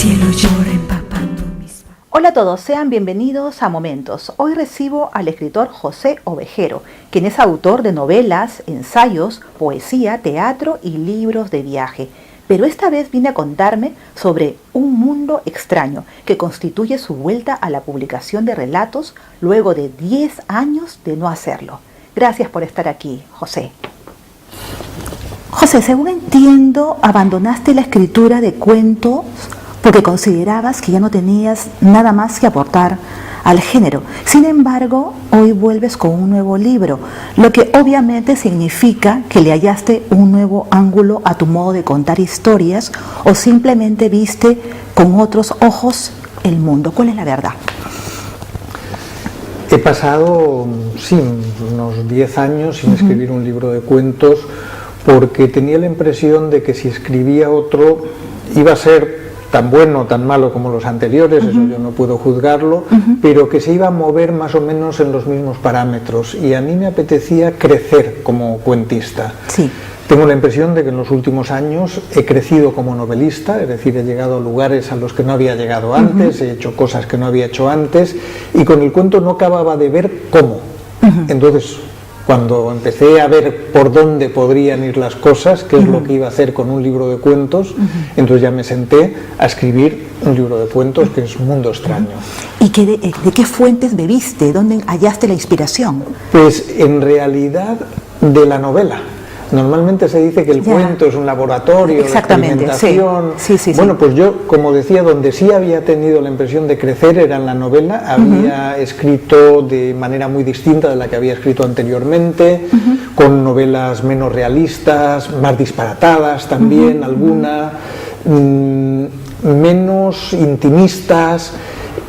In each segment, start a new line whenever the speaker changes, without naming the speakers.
cielo llora empapando mis...
Hola a todos, sean bienvenidos a Momentos. Hoy recibo al escritor José Ovejero, quien es autor de novelas, ensayos, poesía, teatro y libros de viaje. Pero esta vez viene a contarme sobre un mundo extraño que constituye su vuelta a la publicación de relatos luego de 10 años de no hacerlo. Gracias por estar aquí, José. José, según entiendo, abandonaste la escritura de cuentos porque considerabas que ya no tenías nada más que aportar al género. Sin embargo, hoy vuelves con un nuevo libro, lo que obviamente significa que le hallaste un nuevo ángulo a tu modo de contar historias o simplemente viste con otros ojos el mundo. ¿Cuál es la verdad?
He pasado, sí, unos 10 años sin escribir un libro de cuentos porque tenía la impresión de que si escribía otro iba a ser tan bueno o tan malo como los anteriores, eso yo no puedo juzgarlo, pero que se iba a mover más o menos en los mismos parámetros, y a mí me apetecía crecer como cuentista.
Sí.
Tengo la impresión de que en los últimos años he crecido como novelista, es decir, he llegado a lugares a los que no había llegado antes, he hecho cosas que no había hecho antes, y con el cuento no acababa de ver cómo. Entonces, cuando empecé a ver por dónde podrían ir las cosas, qué es lo que iba a hacer con un libro de cuentos, entonces ya me senté a escribir un libro de cuentos que es Mundo Extraño.
¿Y de qué fuentes bebiste? ¿Dónde hallaste la inspiración?
Pues en realidad de la novela. Normalmente se dice que el cuento es un laboratorio de experimentación.
Sí.
Bueno, pues yo, como decía, donde sí había tenido la impresión de crecer era en la novela. Había escrito de manera muy distinta de la que había escrito anteriormente, con novelas menos realistas, más disparatadas también, alguna, menos intimistas.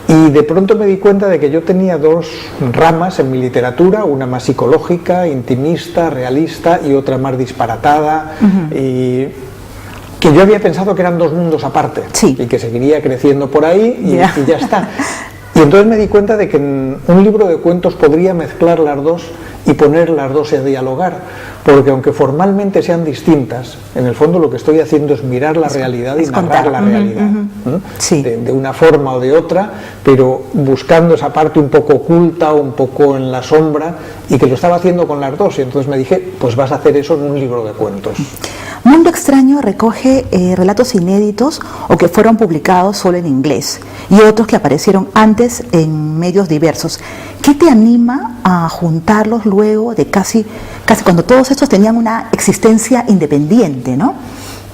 Y de pronto me di cuenta de que yo tenía dos ramas en mi literatura, una más psicológica, intimista, realista, y otra más disparatada, y que yo había pensado que eran dos mundos aparte, y que seguiría creciendo por ahí y ya está. Y entonces me di cuenta de que en un libro de cuentos podría mezclar las dos y poner las dos a dialogar, porque aunque formalmente sean distintas, en el fondo lo que estoy haciendo es mirar la realidad y narrar la realidad, de una forma o de otra, pero buscando esa parte un poco oculta o un poco en la sombra, y que lo estaba haciendo con las dos, y entonces me dije, pues vas a hacer eso en un libro de cuentos.
Mundo Extraño recoge relatos inéditos o que fueron publicados solo en inglés y otros que aparecieron antes en medios diversos. ¿Qué te anima a juntarlos luego de casi cuando todos estos tenían una existencia independiente, ¿no?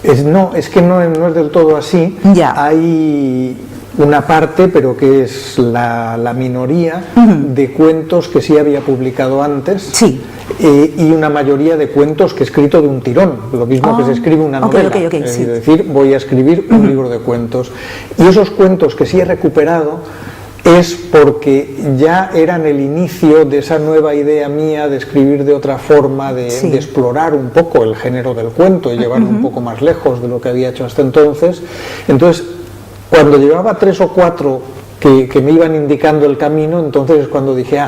Es que no es del todo así. Hay una parte, pero que es la minoría, de cuentos que sí había publicado antes, y una mayoría de cuentos que he escrito de un tirón, lo mismo que se escribe una novela, es decir, voy a escribir un libro de cuentos, y esos cuentos que sí he recuperado es porque ya eran el inicio de esa nueva idea mía de escribir de otra forma, de explorar un poco el género del cuento y llevarlo un poco más lejos de lo que había hecho hasta entonces. Entonces, cuando llevaba 3 o 4 que me iban indicando el camino, entonces es cuando dije,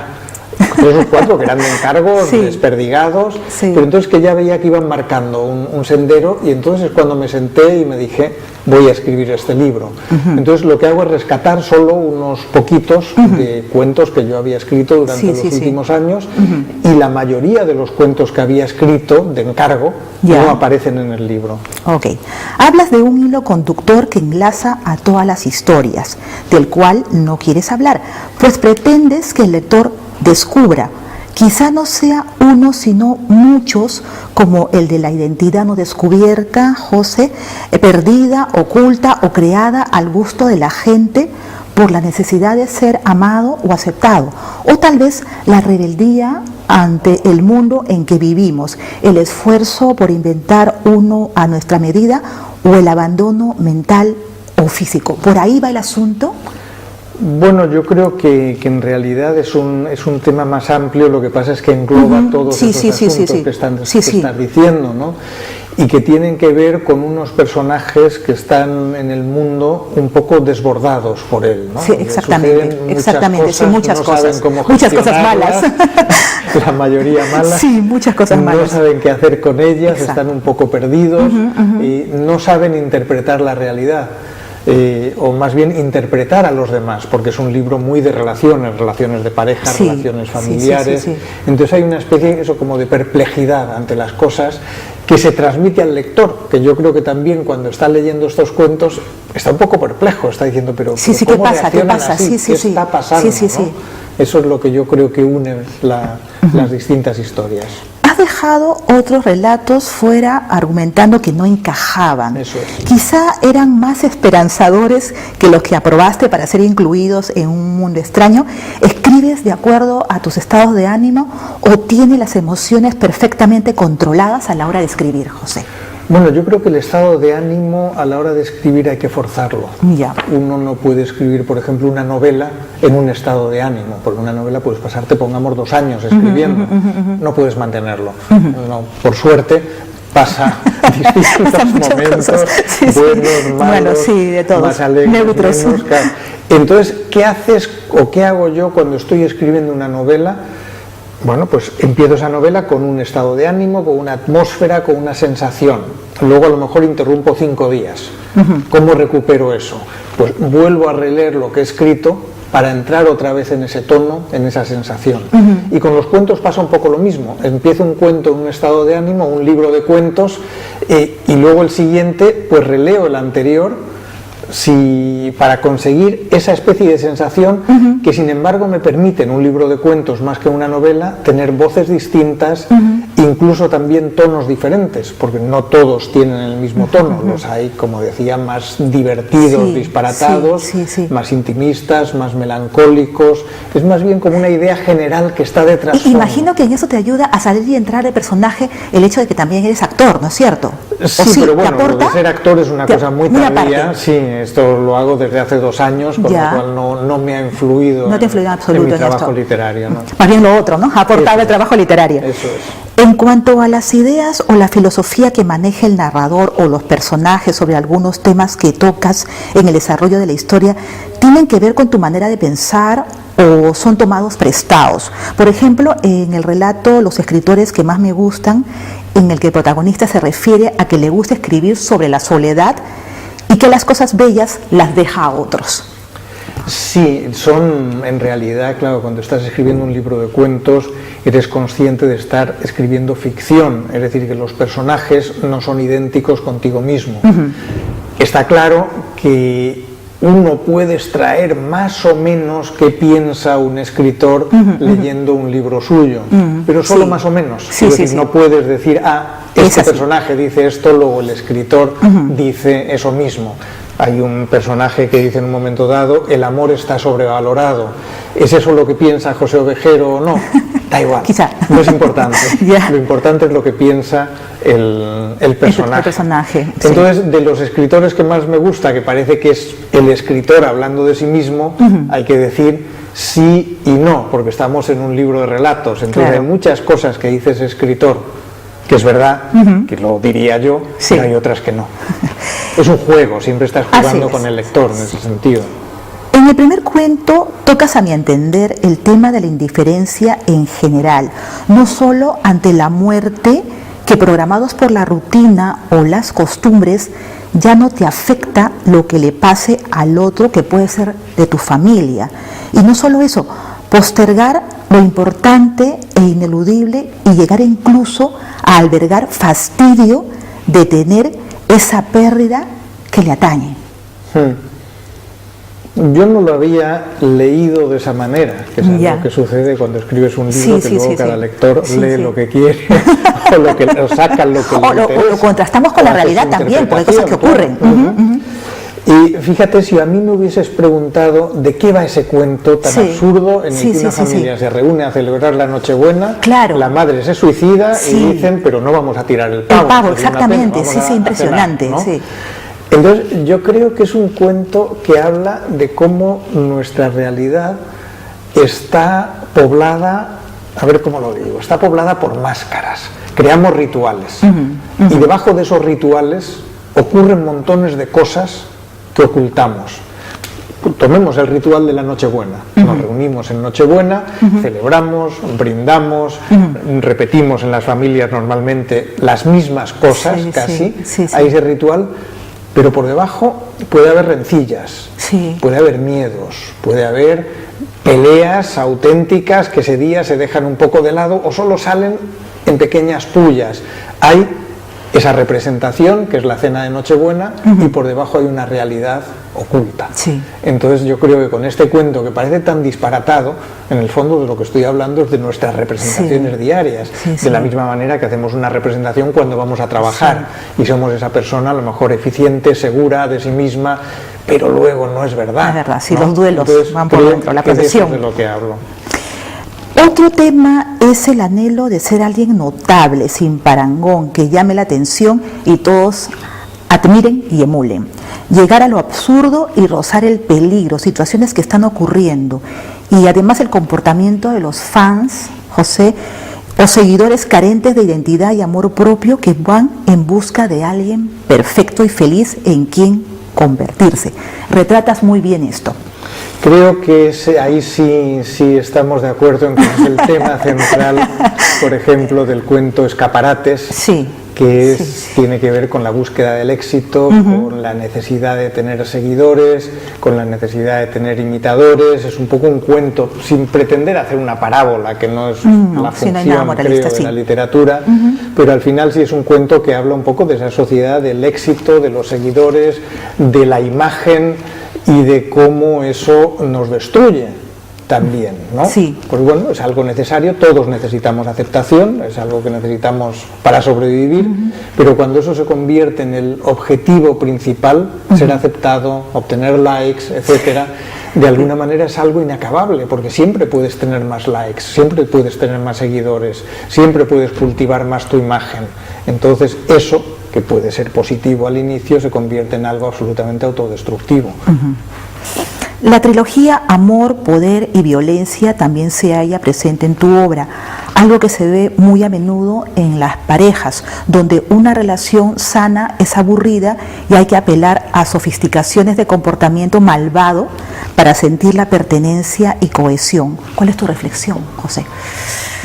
3 o 4 que eran de encargos, desperdigados, pero entonces que ya veía que iban marcando un sendero, y entonces es cuando me senté y me dije, voy a escribir este libro. Entonces lo que hago es rescatar solo unos poquitos de cuentos que yo había escrito durante los últimos años, y la mayoría de los cuentos que había escrito de encargo no aparecen en el libro.
Hablas de un hilo conductor que enlaza a todas las historias, del cual no quieres hablar, pues pretendes que el lector descubra, quizá no sea uno sino muchos, como el de la identidad no descubierta, José, perdida, oculta o creada al gusto de la gente por la necesidad de ser amado o aceptado, o tal vez la rebeldía ante el mundo en que vivimos, el esfuerzo por inventar uno a nuestra medida o el abandono mental o físico. ¿Por ahí va el asunto?
Bueno, yo creo que en realidad es un tema más amplio, lo que pasa es que engloba todos esos asuntos que estás diciendo, ¿no? Y que tienen que ver con unos personajes que están en el mundo un poco desbordados por él, ¿no?
Sí, exactamente, muchas cosas malas.
La mayoría malas.
Sí, muchas cosas malas.
No saben qué hacer con ellas, están un poco perdidos y no saben interpretar la realidad. o más bien interpretar a los demás, porque es un libro muy de relaciones de pareja, relaciones familiares. Entonces hay una especie eso como de perplejidad ante las cosas que se transmite al lector, que yo creo que también cuando está leyendo estos cuentos está un poco perplejo, está diciendo, pero ¿cómo reaccionan así? ¿Qué está pasando? ¿no? Eso es lo que yo creo que une las distintas historias.
Has dejado otros relatos fuera argumentando que no encajaban.
Eso es.
Quizá eran más esperanzadores que los que aprobaste para ser incluidos en Un mundo extraño. ¿Escribes de acuerdo a tus estados de ánimo o tienes las emociones perfectamente controladas a la hora de escribir, José?
Bueno, yo creo que el estado de ánimo a la hora de escribir hay que forzarlo.
Ya.
Uno no puede escribir, por ejemplo, una novela en un estado de ánimo, porque una novela puedes pasarte, pongamos, 2 años escribiendo, no puedes mantenerlo. No, por suerte pasa distintos momentos, buenos, malos,
de todos,
más alegres,
neutros.
menos, claro. Entonces, ¿qué haces o qué hago yo cuando estoy escribiendo una novela? Bueno, pues empiezo esa novela con un estado de ánimo, con una atmósfera, con una sensación. Luego a lo mejor interrumpo 5 días. ¿Cómo recupero eso? Pues vuelvo a releer lo que he escrito para entrar otra vez en ese tono, en esa sensación. Y con los cuentos pasa un poco lo mismo. Empiezo un cuento en un estado de ánimo, un libro de cuentos, y luego el siguiente, pues releo el anterior, para conseguir esa especie de sensación que sin embargo me permite en un libro de cuentos más que una novela tener voces distintas, incluso también tonos diferentes, porque no todos tienen el mismo tono, los hay, como decía, más divertidos, disparatados, más intimistas, más melancólicos, es más bien como una idea general que está detrás.
Imagino que en eso te ayuda a salir y entrar el personaje el hecho de que también eres actor, ¿no es cierto?
Sí, pero bueno, lo de ser actor es una cosa muy tardía, esto lo hago desde hace 2 años, con lo cual no me ha influido, en mi trabajo literario. ¿no?
Más bien lo otro, ¿no? Ha aportado el trabajo literario.
Eso es.
En cuanto a las ideas o la filosofía que maneja el narrador o los personajes sobre algunos temas que tocas en el desarrollo de la historia, ¿tienen que ver con tu manera de pensar o son tomados prestados? Por ejemplo, en el relato Los escritores que más me gustan, en el que el protagonista se refiere a que le gusta escribir sobre la soledad y que las cosas bellas las deja a otros.
Sí, son en realidad, claro, cuando estás escribiendo un libro de cuentos eres consciente de estar escribiendo ficción, es decir, que los personajes no son idénticos contigo mismo. Está claro que uno puede extraer más o menos qué piensa un escritor leyendo un libro suyo, pero solo más o menos. Es decir, no puedes decir, este personaje dice esto, luego el escritor dice eso mismo. Hay un personaje que dice en un momento dado, el amor está sobrevalorado. ¿Es eso lo que piensa José Ovejero o no? Da igual,
Quizá.
No es importante. Lo importante es lo que piensa el personaje. Entonces, de los escritores que más me gusta, que parece que es el escritor hablando de sí mismo, hay que decir sí y no, porque estamos en un libro de relatos. Entonces hay muchas cosas que dice ese escritor, que es verdad, que lo diría yo, pero hay otras que no. Es un juego, siempre estás jugando con el lector en ese sentido.
En el primer cuento tocas, a mi entender, el tema de la indiferencia en general, no solo ante la muerte, que programados por la rutina o las costumbres ya no te afecta lo que le pase al otro, que puede ser de tu familia. Y no solo eso, postergar lo importante e ineludible y llegar incluso a albergar fastidio de tener esa pérdida que le atañe.
Yo no lo había leído de esa manera, que es algo que sucede cuando escribes un libro, que luego cada lector lee lo que quiere o saca lo que le interesa.
O lo contrastamos con la realidad también, porque hay cosas que ocurren.
Y fíjate, si a mí me hubieses preguntado de qué va ese cuento tan absurdo en el que una familia se reúne a celebrar la Nochebuena, la madre se suicida y dicen, pero no vamos a tirar el pavo.
El pavo, exactamente, impresionante.
Cenar, ¿no? Entonces, yo creo que es un cuento que habla de cómo nuestra realidad está poblada, a ver cómo lo digo, está poblada por máscaras. Creamos rituales y debajo de esos rituales ocurren montones de cosas que ocultamos. Tomemos el ritual de la Nochebuena. Nos reunimos en Nochebuena, celebramos, brindamos, repetimos en las familias normalmente las mismas cosas, casi, a ese ritual, pero por debajo puede haber rencillas, puede haber miedos, puede haber peleas auténticas que ese día se dejan un poco de lado o solo salen en pequeñas pullas. Hay esa representación, que es la cena de Nochebuena, y por debajo hay una realidad oculta. Entonces yo creo que con este cuento, que parece tan disparatado, en el fondo de lo que estoy hablando es de nuestras representaciones diarias, de la misma manera que hacemos una representación cuando vamos a trabajar, y somos esa persona a lo mejor eficiente, segura de sí misma, pero luego no es verdad.
Es verdad, si
¿no?
los duelos van por dentro, la procesión.
De lo que hablo.
Otro tema es el anhelo de ser alguien notable, sin parangón, que llame la atención y todos admiren y emulen. Llegar a lo absurdo y rozar el peligro, situaciones que están ocurriendo. Y además el comportamiento de los fans, José, o seguidores carentes de identidad y amor propio que van en busca de alguien perfecto y feliz en quien convertirse. Retratas muy bien esto.
Creo que ahí sí estamos de acuerdo en que es el tema central, por ejemplo, del cuento Escaparates, que tiene que ver con la búsqueda del éxito, con la necesidad de tener seguidores, con la necesidad de tener imitadores. Es un poco un cuento sin pretender hacer una parábola, que no es la función, creo, de la literatura, pero al final sí es un cuento que habla un poco de esa sociedad del éxito, de los seguidores, de la imagen y de cómo eso nos destruye también, ¿no? Pues bueno, es algo necesario, todos necesitamos aceptación, es algo que necesitamos para sobrevivir, pero cuando eso se convierte en el objetivo principal, ser aceptado, obtener likes, etcétera, de alguna manera es algo inacabable, porque siempre puedes tener más likes, siempre puedes tener más seguidores, siempre puedes cultivar más tu imagen. Entonces eso, que puede ser positivo al inicio, se convierte en algo absolutamente autodestructivo.
La trilogía Amor, Poder y Violencia también se halla presente en tu obra, algo que se ve muy a menudo en las parejas, donde una relación sana es aburrida y hay que apelar a sofisticaciones de comportamiento malvado para sentir la pertenencia y cohesión. ¿Cuál es tu reflexión, José?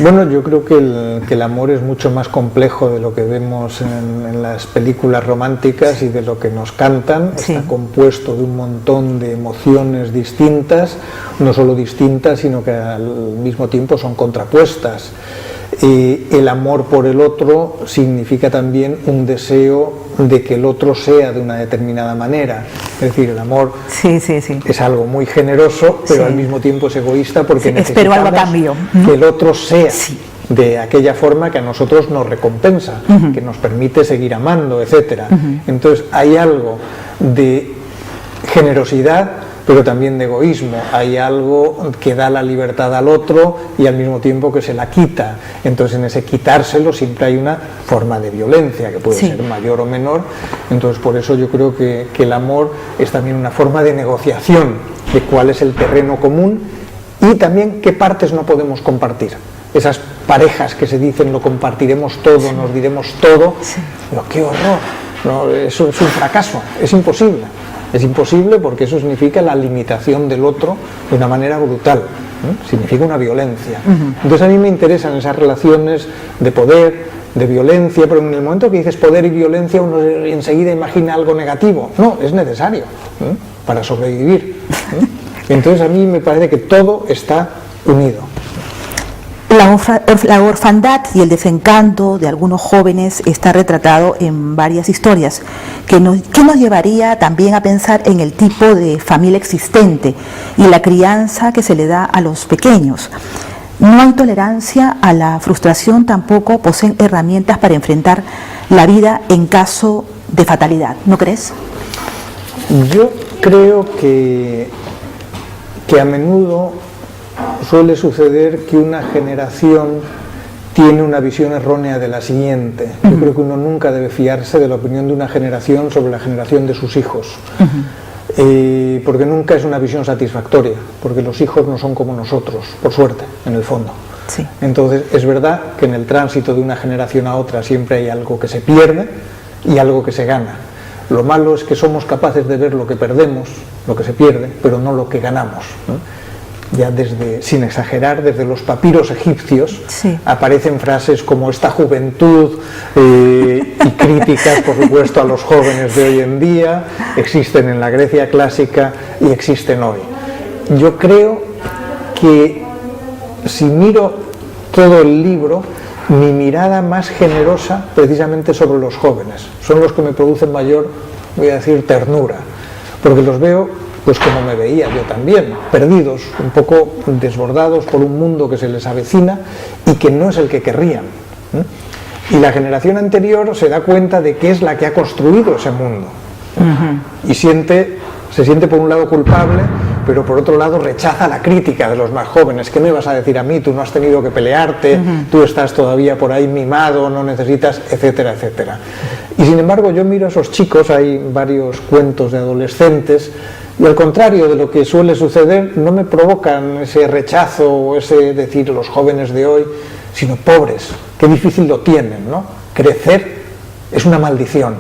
Bueno, yo creo que el amor es mucho más complejo de lo que vemos en las películas románticas y de lo que nos cantan. Está compuesto de un montón de emociones distintas, no solo distintas, sino que al mismo tiempo son contrapuestas. El amor por el otro significa también un deseo de que el otro sea de una determinada manera. Es decir, el amor es algo muy generoso, pero al mismo tiempo es egoísta, porque necesitamos
algo a cambio.
Que el otro sea de aquella forma que a nosotros nos recompensa, que nos permite seguir amando, etcétera. Entonces hay algo de generosidad, pero también de egoísmo. Hay algo que da la libertad al otro y al mismo tiempo que se la quita. Entonces en ese quitárselo siempre hay una forma de violencia, que puede ser mayor o menor. Entonces por eso yo creo que el amor es también una forma de negociación de cuál es el terreno común y también qué partes no podemos compartir. Esas parejas que se dicen lo compartiremos todo, nos diremos todo, pero qué horror, no, eso es un fracaso, es imposible. Es imposible, porque eso significa la limitación del otro de una manera brutal, ¿no? Significa una violencia. Entonces a mí me interesan esas relaciones de poder, de violencia, pero en el momento que dices poder y violencia uno enseguida imagina algo negativo. No, es necesario para sobrevivir. Entonces a mí me parece que todo está unido.
La orfandad y el desencanto de algunos jóvenes está retratado en varias historias, que nos llevaría también a pensar en el tipo de familia existente y la crianza que se le da a los pequeños. No hay tolerancia a la frustración, tampoco poseen herramientas para enfrentar la vida en caso de fatalidad, ¿no crees?
Yo creo que a menudo suele suceder que una generación tiene una visión errónea de la siguiente. Yo creo que uno nunca debe fiarse de la opinión de una generación sobre la generación de sus hijos, porque nunca es una visión satisfactoria, porque los hijos no son como nosotros, por suerte, en el fondo. Entonces es verdad que en el tránsito de una generación a otra siempre hay algo que se pierde y algo que se gana. Lo malo es que somos capaces de ver lo que perdemos, lo que se pierde, pero no lo que ganamos, ¿no? ya desde, sin exagerar, desde los papiros egipcios, aparecen frases como esta juventud y críticas, por supuesto, a los jóvenes de hoy en día, existen en la Grecia clásica y existen hoy. Yo creo que si miro todo el libro, mi mirada más generosa precisamente sobre los jóvenes, son los que me producen mayor, voy a decir, ternura, porque los veo pues como me veía yo también, perdidos, un poco desbordados por un mundo que se les avecina y que no es el que querrían. Y la generación anterior se da cuenta de que es la que ha construido ese mundo. Y se siente por un lado culpable, pero por otro lado rechaza la crítica de los más jóvenes. ¿Qué me vas a decir a mí? Tú no has tenido que pelearte, tú estás todavía por ahí mimado, no necesitas, etcétera, etcétera. Y sin embargo yo miro a esos chicos, hay varios cuentos de adolescentes, y al contrario de lo que suele suceder, no me provocan ese rechazo o ese decir los jóvenes de hoy, sino pobres, qué difícil lo tienen, ¿no? Crecer es una maldición,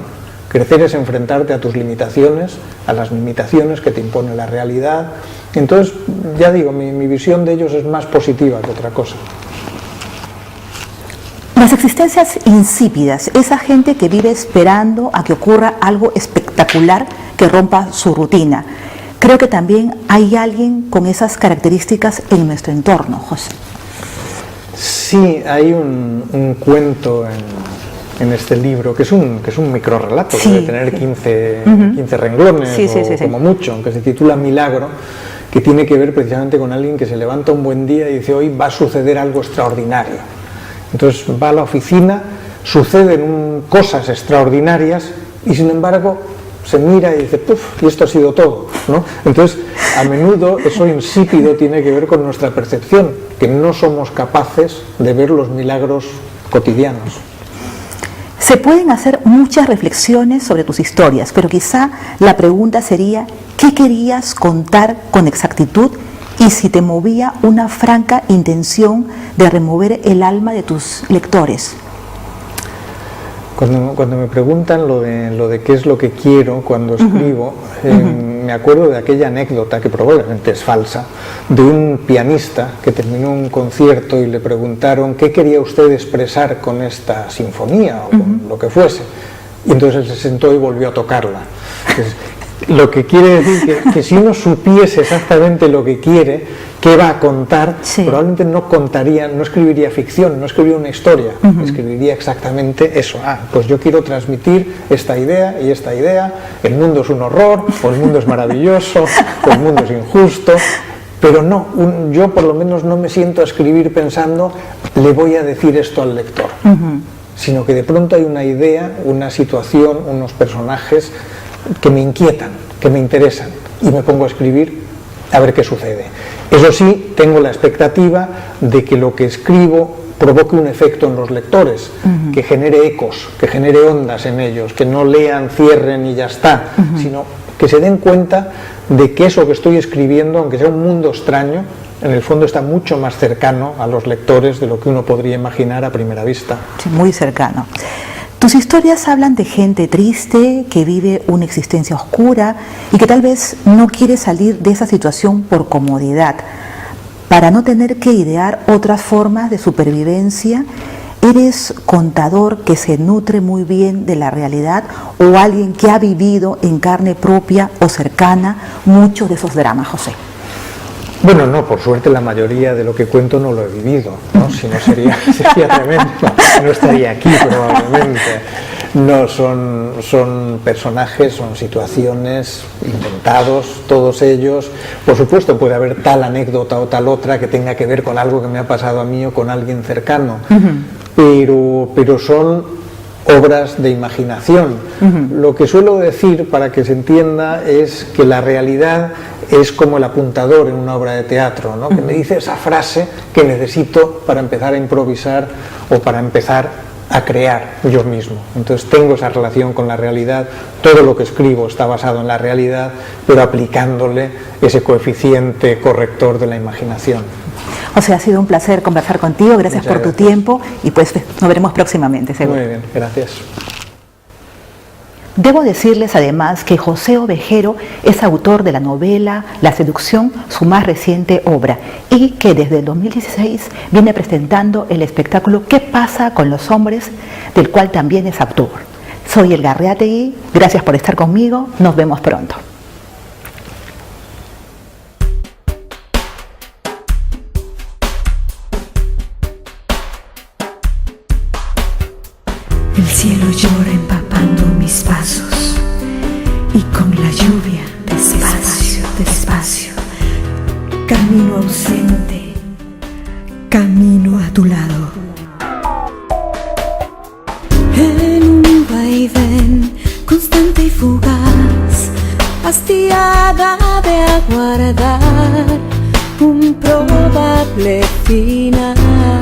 crecer es enfrentarte a tus limitaciones, a las limitaciones que te impone la realidad. Entonces, ya digo, mi visión de ellos es más positiva que otra cosa.
Las existencias insípidas, esa gente que vive esperando a que ocurra algo espectacular que rompa su rutina. Creo que también hay alguien con esas características en nuestro entorno, José.
Sí, hay un cuento en este libro que es un microrrelato, que debe tener 15 renglones como mucho, que se titula Milagro, que tiene que ver precisamente con alguien que se levanta un buen día y dice hoy va a suceder algo extraordinario. Entonces va a la oficina, suceden cosas extraordinarias y sin embargo se mira y dice, ¡puf! Y esto ha sido todo, ¿no? Entonces, a menudo eso insípido tiene que ver con nuestra percepción, que no somos capaces de ver los milagros cotidianos.
Se pueden hacer muchas reflexiones sobre tus historias, pero quizá la pregunta sería, ¿qué querías contar con exactitud y si te movía una franca intención de remover el alma de tus lectores?
Cuando me preguntan lo de qué es lo que quiero cuando escribo, me acuerdo de aquella anécdota, que probablemente es falsa, de un pianista que terminó un concierto y le preguntaron ¿qué quería usted expresar con esta sinfonía o con lo que fuese? Y entonces él se sentó y volvió a tocarla. Entonces, lo que quiere decir que si uno supiese exactamente lo que quiere, qué va a contar, probablemente no escribiría ficción, no escribiría una historia, escribiría exactamente eso. Pues yo quiero transmitir esta idea y esta idea, el mundo es un horror, o el mundo es maravilloso, o el mundo es injusto, pero no, yo por lo menos no me siento a escribir pensando, le voy a decir esto al lector, sino que de pronto hay una idea, una situación, unos personajes que me inquietan, que me interesan, y me pongo a escribir a ver qué sucede. Eso sí, tengo la expectativa de que lo que escribo provoque un efecto en los lectores, que genere ecos, que genere ondas en ellos, que no lean, cierren y ya está, sino que se den cuenta de que eso que estoy escribiendo, aunque sea un mundo extraño, en el fondo está mucho más cercano a los lectores de lo que uno podría imaginar a primera vista.
Sí, muy cercano. Tus historias hablan de gente triste, que vive una existencia oscura y que tal vez no quiere salir de esa situación por comodidad. Para no tener que idear otras formas de supervivencia, ¿eres contador que se nutre muy bien de la realidad o alguien que ha vivido en carne propia o cercana muchos de esos dramas, José?
Bueno, no, por suerte la mayoría de lo que cuento no lo he vivido, ¿no? Si no sería tremendo, no estaría aquí probablemente. No, son personajes, son situaciones inventados, todos ellos. Por supuesto puede haber tal anécdota o tal otra que tenga que ver con algo que me ha pasado a mí o con alguien cercano, pero son obras de imaginación. Lo que suelo decir, para que se entienda, es que la realidad es como el apuntador en una obra de teatro, ¿no? Que me dice esa frase que necesito para empezar a improvisar o para empezar a crear yo mismo. Entonces tengo esa relación con la realidad, todo lo que escribo está basado en la realidad, pero aplicándole ese coeficiente corrector de la imaginación.
O sea, ha sido un placer conversar contigo, gracias por tu tiempo y pues nos veremos próximamente, seguro.
Muy bien, gracias.
Debo decirles además que José Ovejero es autor de la novela La seducción, su más reciente obra, y que desde el 2016 viene presentando el espectáculo ¿Qué pasa con los hombres?, del cual también es autor. Soy Elga Arreategui, gracias por estar conmigo, nos vemos pronto.
El cielo llora empapando mis pasos y con la lluvia despacio, despacio, camino ausente, camino a tu lado. En un vaivén constante y fugaz, hastiada de aguardar un probable final.